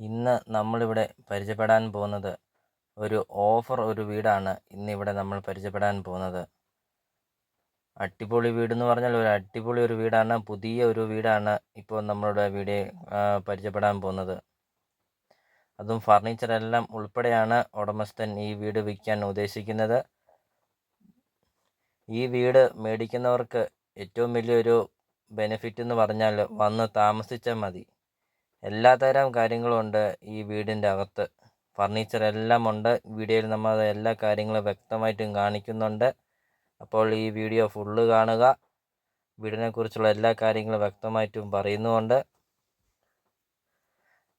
ഇന്ന് നമ്മളിവിടെ പരിചയപ്പെടാൻ പോകുന്നത് ഒരു വീടാണ്. ഇന്നിവിടെ നമ്മൾ പരിചയപ്പെടാൻ പോകുന്നത്. അടിപൊളി വീടെന്ന് പറഞ്ഞാൽ ഒരു അടിപൊളി ഒരു വീടാണ്. പുതിയ ഒരു വീടാണ് ഇപ്പോൾ നമ്മളുടെ പരിചയപ്പെടാൻ പോകുന്നത്. അതും ഫർണിച്ചറെല്ലാം ഉൾപ്പെടെയാണ് ഉടമസ്ഥൻ ഈ വീട് വിൽക്കാൻ ഉദ്ദേശിക്കുന്നത്. ഈ വീട് മേടിക്കുന്നവർക്ക് ഏറ്റവും വലിയൊരു ബെനിഫിറ്റ് എന്ന് പറഞ്ഞാൽ വന്ന് താമസിച്ചാൽ മതി. എല്ലാതരം കാര്യങ്ങളും ഉണ്ട് ഈ വീടിൻ്റെ അകത്ത്. ഫർണിച്ചർ എല്ലാം ഉണ്ട്. വീഡിയോയിൽ നമ്മൾ എല്ലാ കാര്യങ്ങളും വ്യക്തമായിട്ടും കാണിക്കുന്നുണ്ട്. അപ്പോൾ ഈ വീഡിയോ ഫുള്ള് കാണുക. വീടിനെക്കുറിച്ചുള്ള എല്ലാ കാര്യങ്ങളും വ്യക്തമായിട്ടും പറയുന്നുമുണ്ട്.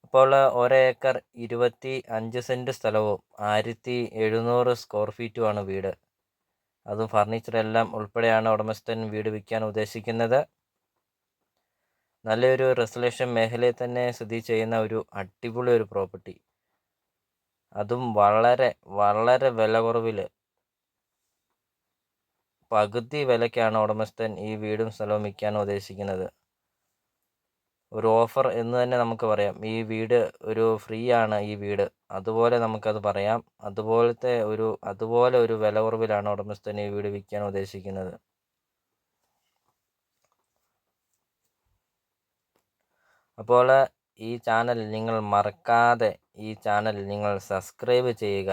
അപ്പോൾ 1 ഏക്കർ 25 സെൻറ്റ് സ്ഥലവും 1700 സ്ക്വയർ ഫീറ്റുമാണ് വീട്. അതും ഫർണിച്ചറെല്ലാം ഉൾപ്പെടെയാണ് ഉടമസ്ഥൻ വീട് വിൽക്കാൻ ഉദ്ദേശിക്കുന്നത്. നല്ലൊരു റെസിഡൻഷ്യൽ മേഖലയിൽ തന്നെ സ്ഥിതി ചെയ്യുന്ന ഒരു അടിപൊളി ഒരു പ്രോപ്പർട്ടി. അതും വളരെ വളരെ വില കുറവിൽ, പകുതി വിലയ്ക്കാണ് ഉടമസ്ഥൻ ഈ വീടും സ്ഥലവും വിൽക്കാൻ ഉദ്ദേശിക്കുന്നത്. ഒരു ഓഫർ എന്ന് തന്നെ നമുക്ക് പറയാം. ഈ വീട് ഒരു ഫ്രീ ആണ് ഈ വീട്. അതുപോലെ നമുക്കത് പറയാം. അതുപോലെ ഒരു വില കുറവിലാണ് ഉടമസ്ഥൻ ഈ വീട് വിൽക്കാൻ ഉദ്ദേശിക്കുന്നത്. അപ്പോൾ ഈ ചാനൽ നിങ്ങൾ മറക്കാതെ സബ്സ്ക്രൈബ് ചെയ്യുക.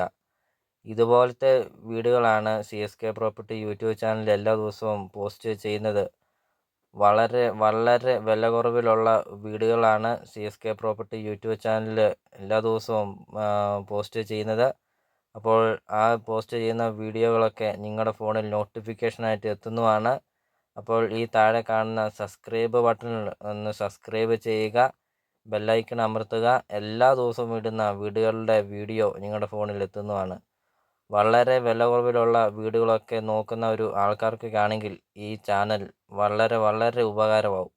ഇതുപോലത്തെ വീഡിയോകളാണ് CSK പ്രോപ്പർട്ടി യൂട്യൂബ് ചാനലിൽ എല്ലാ ദിവസവും പോസ്റ്റ് ചെയ്യുന്നത്. വളരെ വളരെ വില കുറവിലുള്ള വീടുകളാണ് CSK പ്രോപ്പർട്ടി യൂട്യൂബ് ചാനലിൽ എല്ലാ ദിവസവും പോസ്റ്റ് ചെയ്യുന്നത്. അപ്പോൾ ആ പോസ്റ്റ് ചെയ്യുന്ന വീഡിയോകളൊക്കെ നിങ്ങളുടെ ഫോണിൽ നോട്ടിഫിക്കേഷനായിട്ട് എത്തുന്നതാണ്. അപ്പോൾ ഈ താഴെ കാണുന്ന സബ്സ്ക്രൈബ് ബട്ടണിൽ ഒന്ന് സബ്സ്ക്രൈബ് ചെയ്യുക, ബെല്ലൈക്കൺ അമർത്തുക. എല്ലാ ദിവസവും ഇടുന്ന വീടുകളുടെ വീഡിയോ നിങ്ങളുടെ ഫോണിൽ എത്തുന്നതാണ്. വളരെ വില കുറവിലുള്ള വീടുകളൊക്കെ നോക്കുന്ന ഒരു ആൾക്കാർക്കൊക്കെ ആണെങ്കിൽ ഈ ചാനൽ വളരെ വളരെ ഉപകാരമാവും.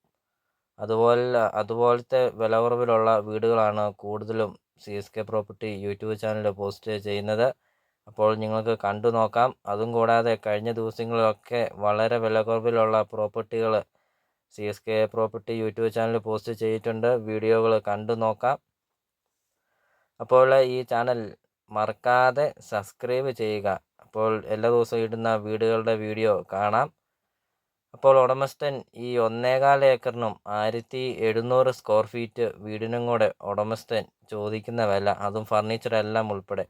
അതുപോലത്തെ വില കുറവിലുള്ള വീടുകളാണ് കൂടുതലും CSK property YouTube channel post ചെയ്യുന്നത്. അപ്പോൾ നിങ്ങൾക്ക് കണ്ടു നോക്കാം. അതും കൂടാതെ കഴിഞ്ഞ ദിവസങ്ങളിലൊക്കെ വളരെ വില കുറവിലുള്ള പ്രോപ്പർട്ടികൾ CSK property YouTube channel post ചെയ്തിട്ടുണ്ട്. വീഡിയോകൾ കണ്ടു നോക്കാം. അപ്പോൾ ഈ ചാനൽ മറക്കാതെ സബ്സ്ക്രൈബ് ചെയ്യുക. അപ്പോൾ എല്ലാ ദിവസവും ഇടുന്ന വീടുകളുടെ വീഡിയോ കാണാം. അപ്പോൾ ഉടമസ്ഥൻ ഈ 1.25 ഏക്കറിനും 1700 സ്ക്വയർ ഫീറ്റ് വീടിനും കൂടെ ഉടമസ്ഥൻ ചോദിക്കുന്ന വില, അതും ഫർണിച്ചറെല്ലാം ഉൾപ്പെടെ,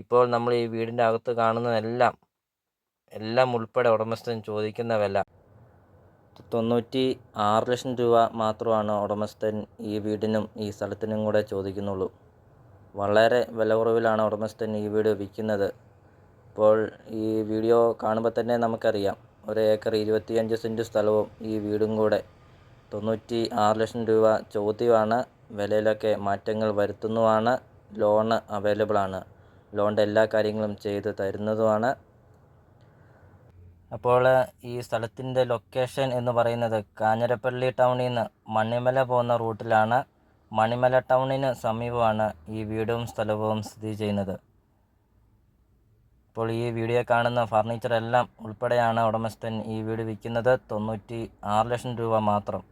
ഇപ്പോൾ നമ്മൾ ഈ വീടിൻ്റെ അകത്ത് കാണുന്നതെല്ലാം ഉൾപ്പെടെ ഉടമസ്ഥൻ ചോദിക്കുന്ന വില 96 ലക്ഷം രൂപ മാത്രമാണ് ഉടമസ്ഥൻ ഈ വീടിനും ഈ സ്ഥലത്തിനും കൂടെ ചോദിക്കുന്നുള്ളൂ. വളരെ വില കുറവിലാണ് ഉടമസ്ഥൻ ഈ വീട് വിൽക്കുന്നത്. ഇപ്പോൾ ഈ വീഡിയോ കാണുമ്പോൾ തന്നെ നമുക്കറിയാം. 1 ഏക്കർ 25 സെൻറ്റ് സ്ഥലവും ഈ വീടും കൂടെ 96 ലക്ഷം രൂപ ചോദ്യമാണ്. വിലയിലൊക്കെ മാറ്റങ്ങൾ വരുത്തുന്നതുമാണ്. ലോണ് അവൈലബിളാണ്. ലോണിൻ്റെ എല്ലാ കാര്യങ്ങളും ചെയ്ത് തരുന്നതുമാണ്. അപ്പോൾ ഈ സ്ഥലത്തിൻ്റെ ലൊക്കേഷൻ എന്ന് പറയുന്നത് കാഞ്ഞിരപ്പള്ളി ടൗണിൽ നിന്ന് മണിമല പോകുന്ന റൂട്ടിലാണ്. മണിമല ടൗണിന് സമീപമാണ് ഈ വീടും സ്ഥലവും സ്ഥിതി ചെയ്യുന്നത്. ഇപ്പോൾ ഈ വീഡിയോ കാണുന്ന ഫർണിച്ചറെല്ലാം ഉൾപ്പെടെയാണ് ഉടമസ്ഥൻ ഈ വീട് വിൽക്കുന്നത്. 96 ലക്ഷം രൂപ മാത്രം.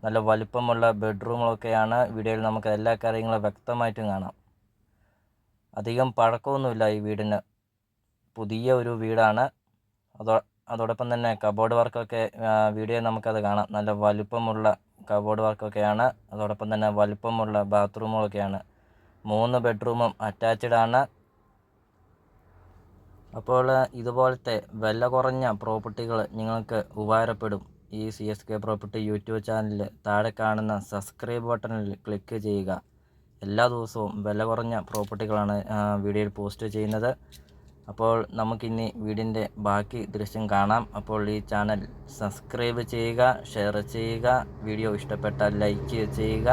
നല്ല വലുപ്പമുള്ള ബെഡ്റൂമുകളൊക്കെയാണ്. വീഡിയോയിൽ നമുക്ക് എല്ലാ കാര്യങ്ങളും വ്യക്തമായിട്ടും കാണാം. അധികം പഴക്കമൊന്നുമില്ല ഈ വീടിന്. പുതിയ ഒരു വീടാണ്. അതോടൊപ്പം തന്നെ കബോർഡ് വർക്കൊക്കെ വീഡിയോ നമുക്കത് കാണാം. നല്ല വലുപ്പമുള്ള കബോർഡ് വർക്കൊക്കെയാണ്. അതോടൊപ്പം തന്നെ വലുപ്പമുള്ള ബാത്റൂമുകളൊക്കെയാണ്. 3 ബെഡ്റൂമും അറ്റാച്ച്ഡ് ആണ്. അപ്പോൾ ഇതുപോലത്തെ വില കുറഞ്ഞ പ്രോപ്പർട്ടികൾ നിങ്ങൾക്ക് ഉപകാരപ്പെടും. ഈ CSK പ്രോപ്പർട്ടി യൂട്യൂബ് ചാനലിൽ താഴെ കാണുന്ന സബ്സ്ക്രൈബ് ബട്ടണിൽ ക്ലിക്ക് ചെയ്യുക. എല്ലാ ദിവസവും വില കുറഞ്ഞ പ്രോപ്പർട്ടികളാണ് വീഡിയോയിൽ പോസ്റ്റ് ചെയ്യുന്നത്. അപ്പോൾ നമുക്കിനി വീടിൻ്റെ ബാക്കി ദൃശ്യം കാണാം. അപ്പോൾ ഈ ചാനൽ സബ്സ്ക്രൈബ് ചെയ്യുക, ഷെയർ ചെയ്യുക. വീഡിയോ ഇഷ്ടപ്പെട്ടാൽ ലൈക്ക് ചെയ്യുക.